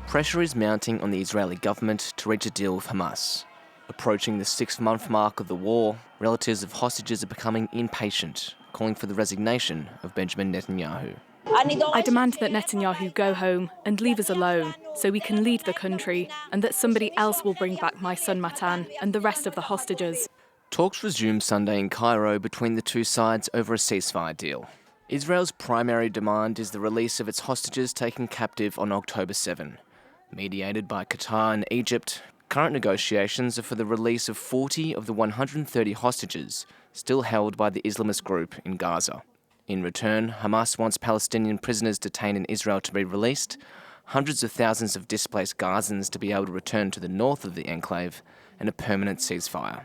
Pressure is mounting on the Israeli government to reach a deal with Hamas. Approaching the 6-month mark of the war, relatives of hostages are becoming impatient, calling for the resignation of Benjamin Netanyahu. I demand that Netanyahu go home and leave us alone so we can lead the country, and that somebody else will bring back my son Matan and the rest of the hostages. Talks resumed Sunday in Cairo between the two sides over a ceasefire deal. Israel's primary demand is the release of its hostages taken captive on October 7. Mediated by Qatar and Egypt, current negotiations are for the release of 40 of the 130 hostages still held by the Islamist group in Gaza. In return, Hamas wants Palestinian prisoners detained in Israel to be released, hundreds of thousands of displaced Gazans to be able to return to the north of the enclave, and a permanent ceasefire.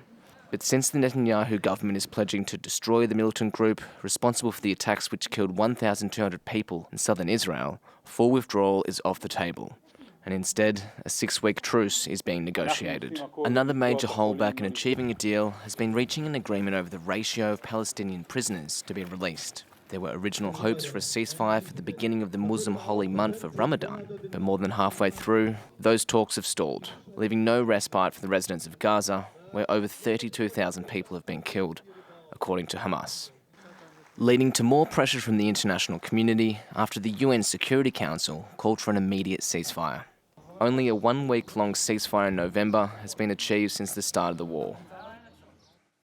But since the Netanyahu government is pledging to destroy the militant group responsible for the attacks which killed 1,200 people in southern Israel, full withdrawal is off the table. And instead, a 6-week truce is being negotiated. Another major holdback in achieving a deal has been reaching an agreement over the ratio of Palestinian prisoners to be released. There were original hopes for a ceasefire for the beginning of the Muslim holy month of Ramadan, but more than halfway through, those talks have stalled, leaving no respite for the residents of Gaza, where over 32,000 people have been killed, according to Hamas. Leading to more pressure from the international community after the UN Security Council called for an immediate ceasefire. Only a 1-week-long ceasefire in November has been achieved since the start of the war.